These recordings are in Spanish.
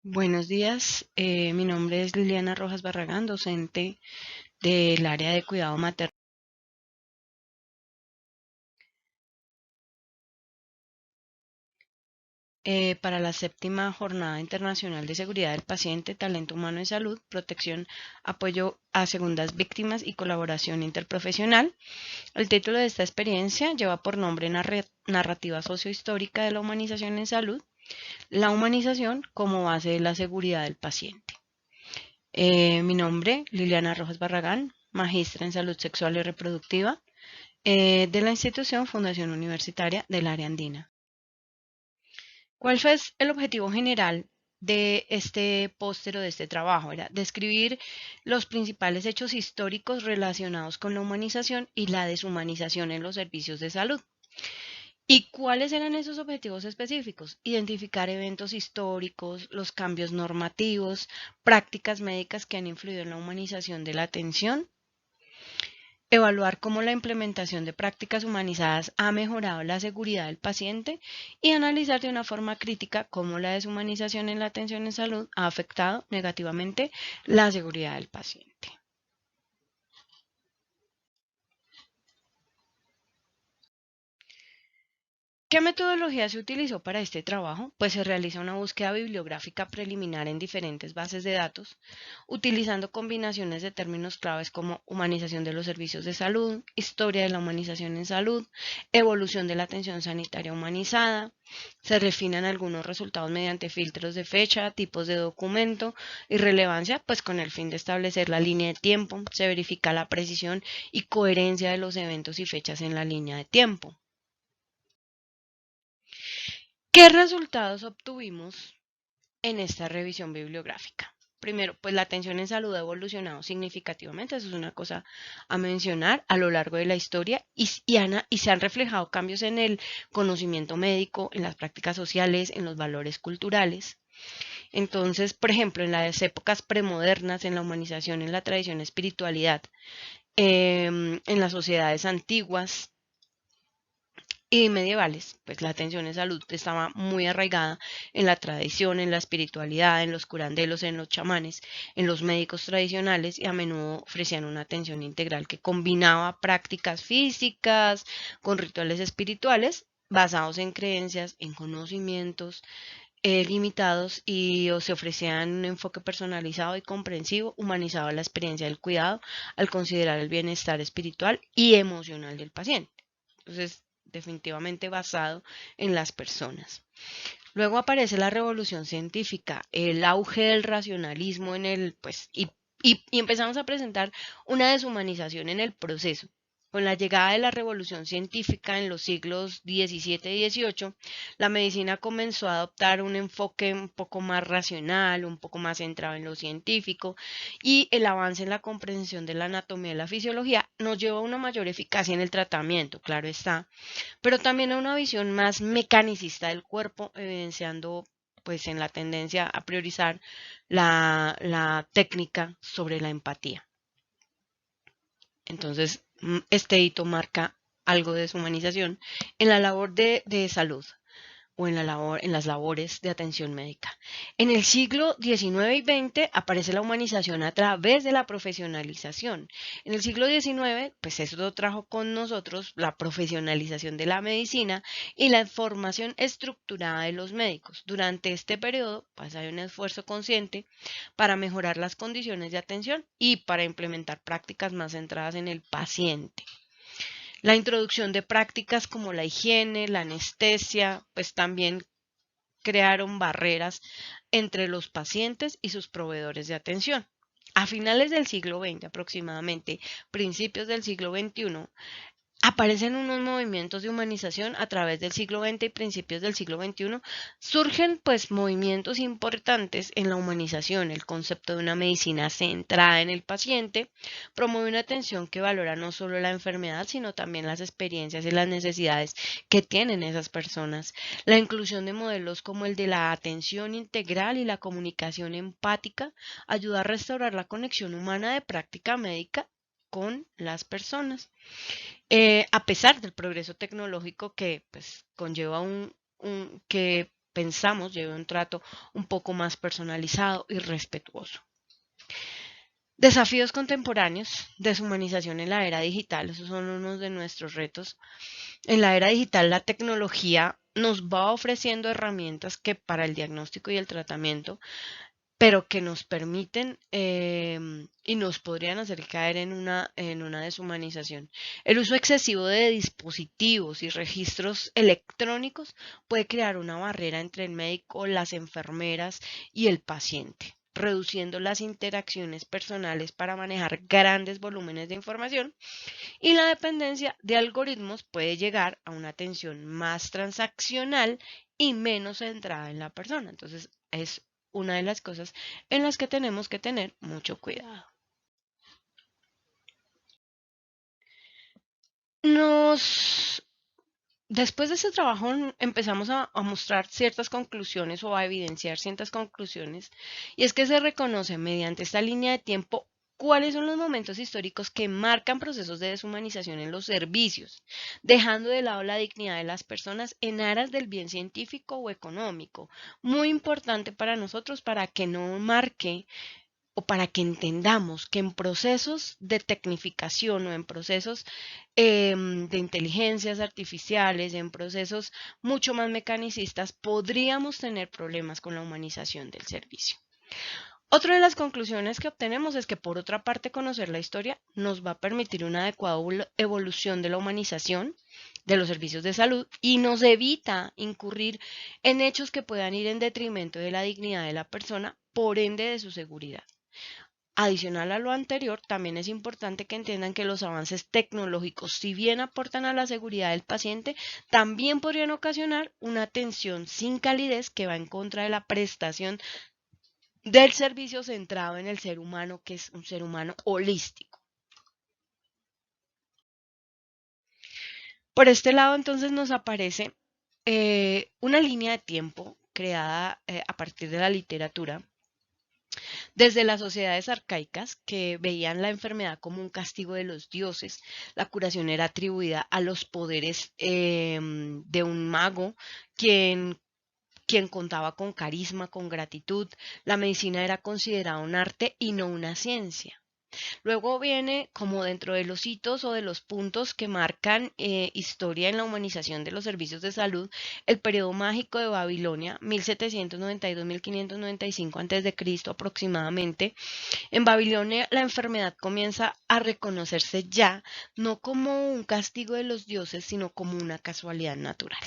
Buenos días, mi nombre es Liliana Rojas Barragán, docente del área de cuidado materno. Para la séptima Jornada Internacional de Seguridad del Paciente, Talento Humano en Salud, Protección, Apoyo a Segundas Víctimas y Colaboración Interprofesional. El título de esta experiencia lleva por nombre Narrativa Sociohistórica de la Humanización en Salud, la humanización como base de la seguridad del paciente. Mi nombre, Liliana Rojas Barragán, magistra en Salud Sexual y Reproductiva de la institución Fundación Universitaria del Área Andina. ¿Cuál fue el objetivo general de este póster o de este trabajo? Era describir los principales hechos históricos relacionados con la humanización y la deshumanización en los servicios de salud. ¿Y cuáles eran esos objetivos específicos? Identificar eventos históricos, los cambios normativos, prácticas médicas que han influido en la humanización de la atención, evaluar cómo la implementación de prácticas humanizadas ha mejorado la seguridad del paciente y analizar de una forma crítica cómo la deshumanización en la atención en salud ha afectado negativamente la seguridad del paciente. ¿Qué metodología se utilizó para este trabajo? Pues se realiza una búsqueda bibliográfica preliminar en diferentes bases de datos, utilizando combinaciones de términos claves como humanización de los servicios de salud, historia de la humanización en salud, evolución de la atención sanitaria humanizada. Se refinan algunos resultados mediante filtros de fecha, tipos de documento y relevancia, pues con el fin de establecer la línea de tiempo. Se verifica la precisión y coherencia de los eventos y fechas en la línea de tiempo. ¿Qué resultados obtuvimos en esta revisión bibliográfica? Primero, pues la atención en salud ha evolucionado significativamente, eso es una cosa a mencionar a lo largo de la historia y se han reflejado cambios en el conocimiento médico, en las prácticas sociales, en los valores culturales. Entonces, por ejemplo, en las épocas premodernas, en la humanización, en la tradición espiritualidad, en las sociedades antiguas, y medievales, pues la atención en salud estaba muy arraigada en la tradición, en la espiritualidad, en los curanderos, en los chamanes, en los médicos tradicionales y a menudo ofrecían una atención integral que combinaba prácticas físicas con rituales espirituales basados en creencias, en conocimientos limitados y o se ofrecían un enfoque personalizado y comprensivo, humanizado la experiencia del cuidado al considerar el bienestar espiritual y emocional del paciente. Entonces, definitivamente basado en las personas. Luego aparece la revolución científica, el auge del racionalismo en el, pues, y empezamos a presentar una deshumanización en el proceso. Con la llegada de la revolución científica en los siglos XVII y XVIII, la medicina comenzó a adoptar un enfoque un poco más racional, un poco más centrado en lo científico, y el avance en la comprensión de la anatomía y la fisiología nos llevó a una mayor eficacia en el tratamiento, claro está, pero también a una visión más mecanicista del cuerpo, evidenciando pues en la tendencia a priorizar la técnica sobre la empatía. Entonces, este hito marca algo de deshumanización en la labor de salud o en las labores de atención médica. En el siglo XIX y XX aparece la humanización a través de la profesionalización. En el siglo XIX, pues eso trajo con nosotros la profesionalización de la medicina y la formación estructurada de los médicos. Durante este periodo, pues hay un esfuerzo consciente para mejorar las condiciones de atención y para implementar prácticas más centradas en el paciente. La introducción de prácticas como la higiene, la anestesia, pues también crearon barreras entre los pacientes y sus proveedores de atención. A finales del siglo XX, aproximadamente principios del siglo XXI, aparecen unos movimientos de humanización a través del siglo XX y principios del siglo XXI. Surgen pues movimientos importantes en la humanización, el concepto de una medicina centrada en el paciente, promueve una atención que valora no solo la enfermedad, sino también las experiencias y las necesidades que tienen esas personas. La inclusión de modelos como el de la atención integral y la comunicación empática ayuda a restaurar la conexión humana de práctica médica con las personas. A pesar del progreso tecnológico que pues, conlleva que pensamos lleve un trato un poco más personalizado y respetuoso. Desafíos contemporáneos, deshumanización en la era digital, esos son unos de nuestros retos. En la era digital, la tecnología nos va ofreciendo herramientas que para el diagnóstico y el tratamiento, pero que nos permiten y nos podrían hacer caer en una deshumanización. El uso excesivo de dispositivos y registros electrónicos puede crear una barrera entre el médico, las enfermeras y el paciente, reduciendo las interacciones personales para manejar grandes volúmenes de información, y la dependencia de algoritmos puede llegar a una atención más transaccional y menos centrada en la persona. Entonces, es una de las cosas en las que tenemos que tener mucho cuidado. Después de ese trabajo empezamos a mostrar ciertas conclusiones o a evidenciar ciertas conclusiones, y es que se reconoce mediante esta línea de tiempo cuáles son los momentos históricos que marcan procesos de deshumanización en los servicios, dejando de lado la dignidad de las personas en aras del bien científico o económico. Muy importante para nosotros para que no marque o para que entendamos que en procesos de tecnificación o en procesos de inteligencias artificiales, en procesos mucho más mecanicistas, podríamos tener problemas con la humanización del servicio. Otra de las conclusiones que obtenemos es que, por otra parte, conocer la historia nos va a permitir una adecuada evolución de la humanización de los servicios de salud y nos evita incurrir en hechos que puedan ir en detrimento de la dignidad de la persona, por ende de su seguridad. Adicional a lo anterior, también es importante que entiendan que los avances tecnológicos, si bien aportan a la seguridad del paciente, también podrían ocasionar una atención sin calidez que va en contra de la prestación del servicio centrado en el ser humano, que es un ser humano holístico. Por este lado, entonces, nos aparece una línea de tiempo creada a partir de la literatura, desde las sociedades arcaicas, que veían la enfermedad como un castigo de los dioses. La curación era atribuida a los poderes de un mago, quien contaba con carisma, con gratitud. La medicina era considerada un arte y no una ciencia. Luego viene, como dentro de los hitos o de los puntos que marcan historia en la humanización de los servicios de salud, el periodo mágico de Babilonia, 1792-1595 a.C. aproximadamente. En Babilonia la enfermedad comienza a reconocerse ya no como un castigo de los dioses, sino como una casualidad natural.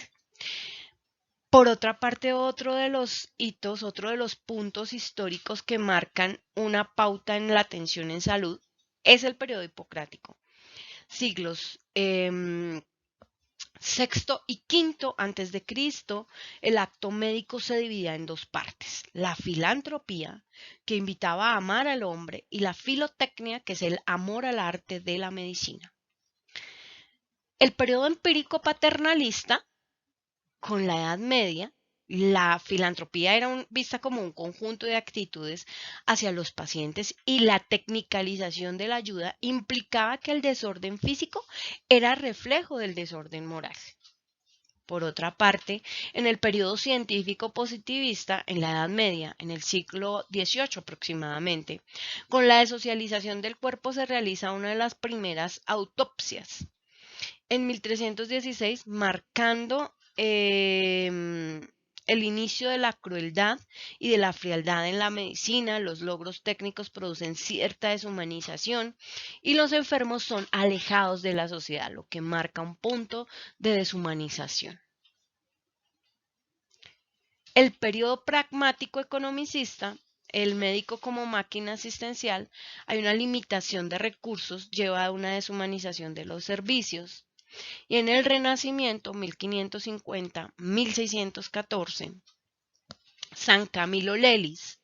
Por otra parte, otro de los hitos, otro de los puntos históricos que marcan una pauta en la atención en salud es el periodo hipocrático. Siglos sexto y quinto antes de Cristo, el acto médico se dividía en dos partes: la filantropía, que invitaba a amar al hombre, y la filotecnia, que es el amor al arte de la medicina. El periodo empírico paternalista, con la Edad Media, la filantropía era vista como un conjunto de actitudes hacia los pacientes, y la tecnicalización de la ayuda implicaba que el desorden físico era reflejo del desorden moral. Por otra parte, en el periodo científico positivista, en la Edad Media, en el siglo XVIII aproximadamente, con la desocialización del cuerpo se realiza una de las primeras autopsias en 1316, marcando el inicio de la crueldad y de la frialdad en la medicina. Los logros técnicos producen cierta deshumanización y los enfermos son alejados de la sociedad, lo que marca un punto de deshumanización. El periodo pragmático economicista, el médico como máquina asistencial, hay una limitación de recursos, lleva a una deshumanización de los servicios. Y en el Renacimiento, 1550-1614, San Camilo Lelis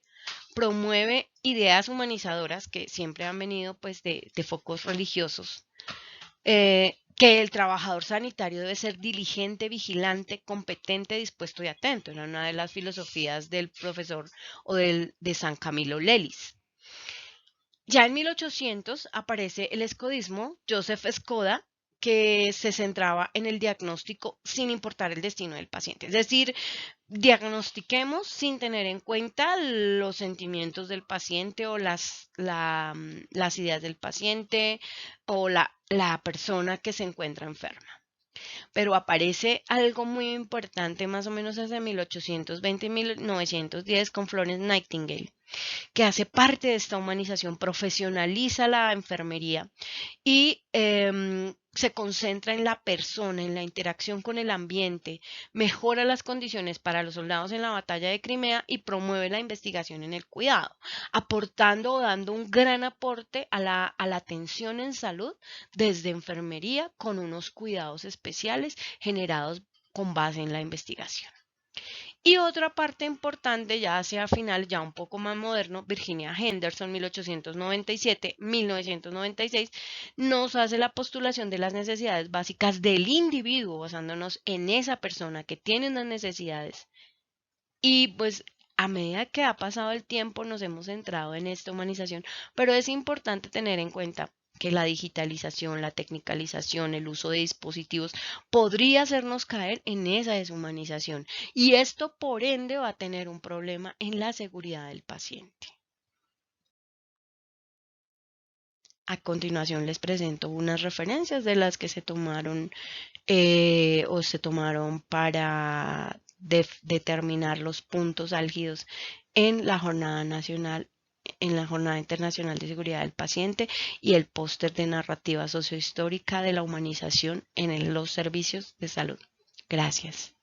promueve ideas humanizadoras que siempre han venido pues de focos religiosos, que el trabajador sanitario debe ser diligente, vigilante, competente, dispuesto y atento. Era una de las filosofías del profesor o de San Camilo Lelis. Ya en 1800 aparece el escodismo. Joseph Escoda, que se centraba en el diagnóstico sin importar el destino del paciente. Es decir, diagnostiquemos sin tener en cuenta los sentimientos del paciente o las ideas del paciente o la persona que se encuentra enferma. Pero aparece algo muy importante más o menos desde 1820 y 1910 con Florence Nightingale, que hace parte de esta humanización, profesionaliza la enfermería y se concentra en la persona, en la interacción con el ambiente, mejora las condiciones para los soldados en la batalla de Crimea y promueve la investigación en el cuidado, aportando o dando un gran aporte a la atención en salud desde enfermería con unos cuidados especiales generados con base en la investigación. Y otra parte importante, ya hacia final, ya un poco más moderno, Virginia Henderson, 1897-1996, nos hace la postulación de las necesidades básicas del individuo, basándonos en esa persona que tiene unas necesidades. Y pues a medida que ha pasado el tiempo nos hemos centrado en esta humanización, pero es importante tener en cuenta que la digitalización, la tecnicalización, el uso de dispositivos podría hacernos caer en esa deshumanización y esto por ende va a tener un problema en la seguridad del paciente. A continuación les presento unas referencias de las que se tomaron para determinar los puntos álgidos en la Jornada Nacional, en la Jornada Internacional de Seguridad del Paciente y el póster de narrativa sociohistórica de la humanización en los servicios de salud. Gracias.